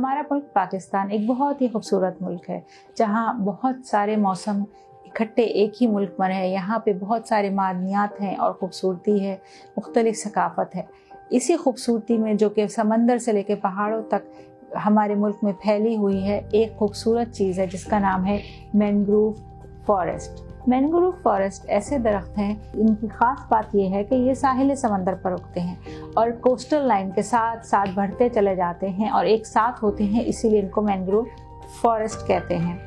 हमारा मुल्क पाकिस्तान एक बहुत ही खूबसूरत मुल्क है, जहाँ बहुत सारे मौसम इकट्ठे एक ही मुल्क में है। यहाँ पे बहुत सारे मादनियात हैं और ख़ूबसूरती है, मुख्तलिफ सकाफ़त है। इसी खूबसूरती में जो कि समंदर से लेकर पहाड़ों तक हमारे मुल्क में फैली हुई है, एक खूबसूरत चीज़ है जिसका नाम है मैंग्रोव फॉरेस्ट। मैंग्रोव फॉरेस्ट ऐसे दरख्त हैं, इनकी ख़ास बात यह है कि ये साहिल समंदर पर उगते हैं और कोस्टल लाइन के साथ साथ बढ़ते चले जाते हैं और एक साथ होते हैं, इसीलिए इनको मैंग्रोव फॉरेस्ट कहते हैं।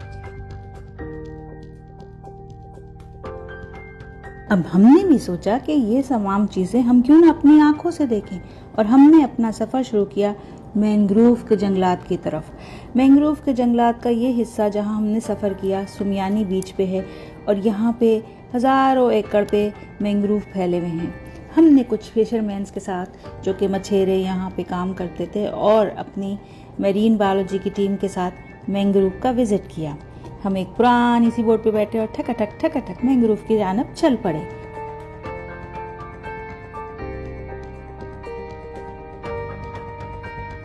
अब हमने भी सोचा कि ये तमाम चीज़ें हम क्यों ना अपनी आंखों से देखें और हमने अपना सफ़र शुरू किया मैंग्रोव के जंगलात की तरफ। मैंग्रोव के जंगलात का ये हिस्सा जहाँ हमने सफ़र किया सुमियानी बीच पे है और यहाँ पे हज़ारों एकड़ पे मैंग्रोव फैले हुए हैं। हमने कुछ फिशरमैन्स के साथ जो कि मछेरे यहाँ पे काम करते थे और अपनी मैरीन बायोलॉजी की टीम के साथ मैंग्रोव का विज़िट किया। हम एक पुरानी सी बोट पे बैठे और ठक मैंग्रोव की जानब चल पड़े।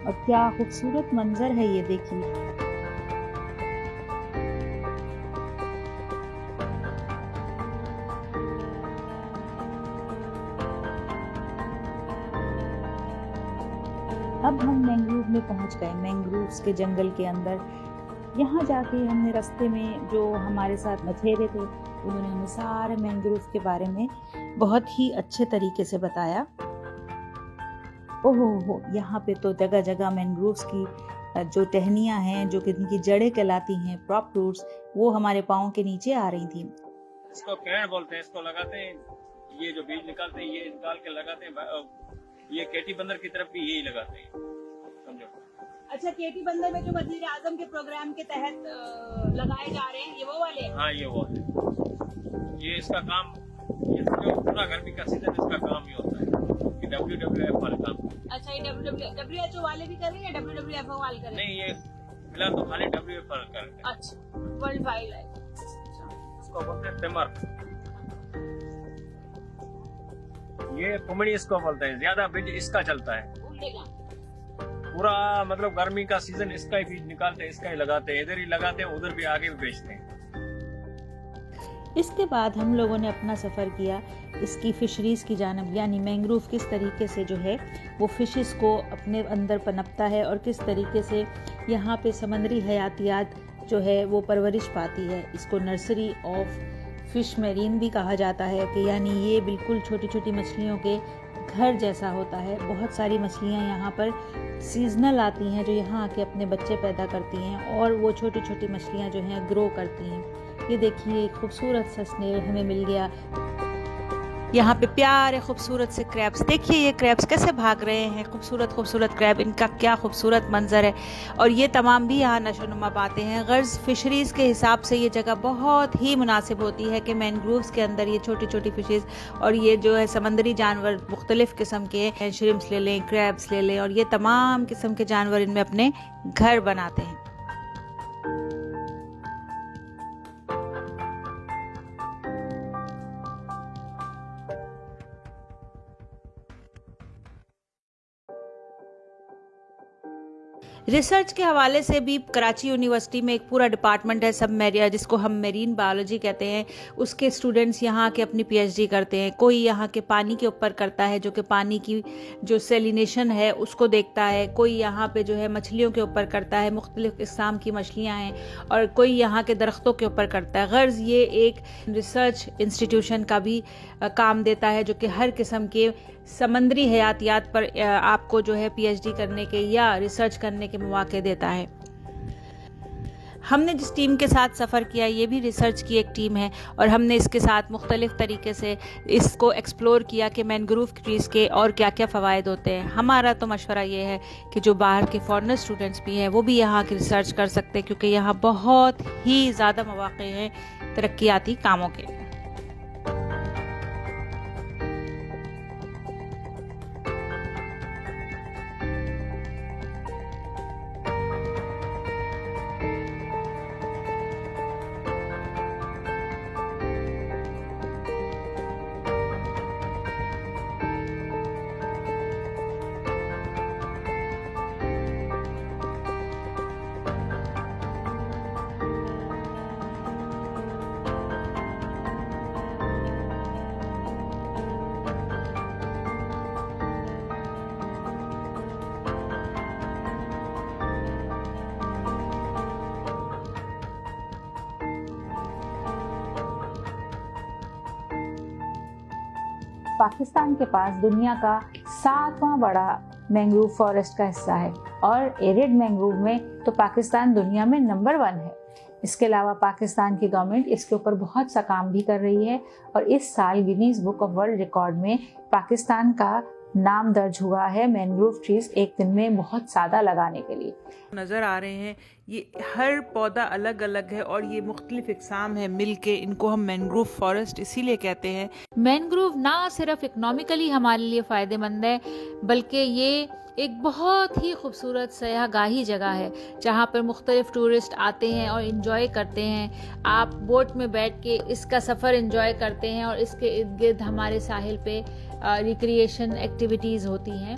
और क्या खूबसूरत मंजर है ये, देखिए। अब हम मैंग्रोव में पहुंच गए, मैंग्रोव्स के जंगल के अंदर। यहाँ जाके हमने रास्ते में जो हमारे साथ मछेरे थे उन्होंने हमें सारे मैंग्रोव के बारे में बहुत ही अच्छे तरीके से बताया। ओहो, यहाँ पे तो जगह जगह मैंग्रोव्स की जो टहनियाँ हैं, जो कि इनकी जड़ें कहलाती हैं, प्रॉप रूट्स, वो हमारे पाँव के नीचे आ रही थी। इसको पेड़ बोलते हैं, इसको लगाते हैं, ये जो बीज निकालते हैं ये निकाल के लगाते हैं। ये केटी बंदर की तरफ भी यही लगाते हैं, समझो। अच्छा, केटी बंदर में जो वजीर आजम के प्रोग्राम के तहत लगाए जा रहे हैं, ये वो वाले? हाँ, ये वो है। ये इसका काम, ये जो पूरा गर्मी का सीजन इसका काम ही होता है, कि WWF वाले काम। अच्छा, ये WHO वाले भी कर रहे हैं या WWF वाले कर रहे हैं? नहीं, ये फिलहाल तो खाली WWF वाले कर रहे हैं। अच्छा, वर्ल्ड वाइल्ड लाइफ। इसको बोलते हैं टिमर। ये कुमड़ी इसको बोलते हैं। ज्यादा बीज इसका चलता है पूरा, मतलब गर्मी का सीजन इसका ही बीज निकालते हैं, इसका ही लगाते हैं, इधर ही लगाते हैं, उधर भी आगे भी बेचते हैं। इसके बाद हम लोगों ने अपना सफ़र किया इसकी फिशरीज़ की जानब, यानी मैंग्रोव किस तरीके से जो है वो फिशेस को अपने अंदर पनपता है और किस तरीके से यहाँ पे समंदरी हयातियात जो है वो परवरिश पाती है। इसको नर्सरी ऑफ फिश मैरीन भी कहा जाता है कि यानी ये बिल्कुल छोटी छोटी मछलियों के घर जैसा होता है। बहुत सारी मछलियाँ यहाँ पर सीजनल आती हैं जो यहाँ आके अपने बच्चे पैदा करती हैं और वो छोटी छोटी मछलियाँ जो हैं ग्रो करती हैं। ये देखिए एक खूबसूरत सा स्नेल हमें मिल गया। यहाँ पे प्यारे खूबसूरत से क्रैब्स, देखिए ये क्रैब्स कैसे भाग रहे हैं, खूबसूरत खूबसूरत क्रैब, इनका क्या खूबसूरत मंजर है। और ये तमाम भी यहाँ नशोनुमा पाते हैं। गर्ज फिशरीज़ के हिसाब से ये जगह बहुत ही मुनासिब होती है कि मैंग्रोव्स के अंदर ये छोटी छोटी फिशेज़ और ये जो है समंदरी जानवर मुख्तलिफ़ किस्म के, श्रिम्प्स ले लें, क्रैब्स ले लें, और ये तमाम किस्म के जानवर इनमें अपने घर बनाते हैं। रिसर्च के हवाले से भी कराची यूनिवर्सिटी में एक पूरा डिपार्टमेंट है सब मेरिया, जिसको हम मेरीन बायोलॉजी कहते हैं। उसके स्टूडेंट्स यहाँ के अपनी PhD करते हैं। कोई यहाँ के पानी के ऊपर करता है, जो कि पानी की जो सेलिनेशन है उसको देखता है। कोई यहाँ पे जो है मछलियों के ऊपर करता है, मुख्तलिफ किस्म की मछलियाँ हैं। और कोई यहाँ के दरख्तों के ऊपर करता है। गर्ज ये एक रिसर्च इंस्टीट्यूशन का भी काम देता है, जो कि हर किस्म के समंदरी हयातियात पर आपको जो है PhD करने के या रिसर्च करने के मौके देता है। हमने जिस टीम के साथ सफ़र किया ये भी रिसर्च की एक टीम है और हमने इसके साथ मुख्तलिफ तरीके से इसको एक्सप्लोर किया कि मैंग्रोव ट्रीज़ के और क्या क्या फ़वाइद होते हैं। हमारा तो मशवरा ये है कि जो बाहर के फॉरेनर स्टूडेंट्स भी हैं वो भी यहाँ की रिसर्च कर सकते हैं, क्योंकि यहाँ बहुत ही ज़्यादा मौके हैं तरक्याती कामों के। पाकिस्तान के पास दुनिया का 7वां बड़ा मैंग्रोव फॉरेस्ट का हिस्सा है और एरिड मैंग्रोव में तो पाकिस्तान दुनिया में नंबर 1 है। इसके अलावा पाकिस्तान की गवर्नमेंट इसके ऊपर बहुत सा काम भी कर रही है और इस साल Guinness book of world record में पाकिस्तान का नाम दर्ज हुआ है मैंग्रोव ट्रीज एक दिन में बहुत ज़्यादा लगाने के लिए। नज़र आ रहे हैं, ये हर पौधा अलग अलग है और ये मुख्तलिफ इकसाम है मिलके इनको हम मैंग्रोव फॉरेस्ट इसीलिए कहते हैं। मैंग्रोव ना सिर्फ इकोनॉमिकली हमारे लिए फ़ायदेमंद है बल्कि ये एक बहुत ही खूबसूरत सयाहगाही जगह है जहाँ पर मुख्तलिफ टूरिस्ट आते हैं और इन्जॉय करते हैं। आप बोट में बैठ के इसका सफ़र इन्जॉय करते हैं और इसके इर्द गिर्द हमारे साहिल पे रिक्रिएशन एक्टिविटीज़ होती हैं।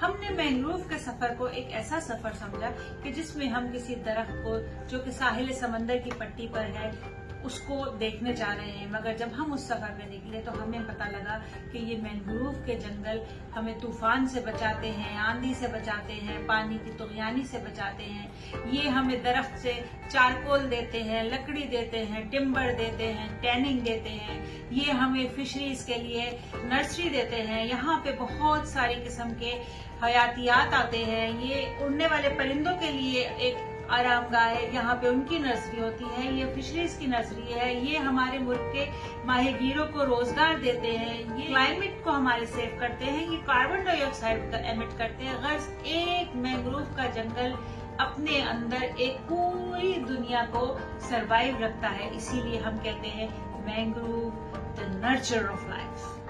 हमने मैंग्रोव के सफर को एक ऐसा सफर समझा कि जिसमें हम किसी दरख्त को जो कि साहिल समंदर की पट्टी पर है उसको देखने जा रहे हैं, मगर जब हम उस सफर पे निकले तो हमें पता लगा कि ये मैंग्रोव के जंगल हमें तूफान से बचाते हैं, आंधी से बचाते हैं, पानी की तुगयानी से बचाते हैं। ये हमें दरख्त से चारकोल देते हैं, लकड़ी देते हैं, टिम्बर देते हैं, टैनिंग देते हैं। ये हमें फिशरीज के लिए नर्सरी देते हैं। यहाँ पे बहुत सारी किस्म के हयातियात आते हैं। ये उड़ने वाले परिंदों के लिए एक आरामगाह है, यहाँ पे उनकी नर्सरी होती है। ये फिशरीज की नर्सरी है। ये हमारे मुल्क के माहिगीरों को रोजगार देते हैं। ये क्लाइमेट को हमारे सेव करते हैं। ये कार्बन डाइऑक्साइड एमिट करते हैं। गर्ज एक मैंग्रोव का जंगल अपने अंदर एक पूरी दुनिया को सरवाइव रखता है। इसीलिए हम कहते हैं mangrove the nurture of life.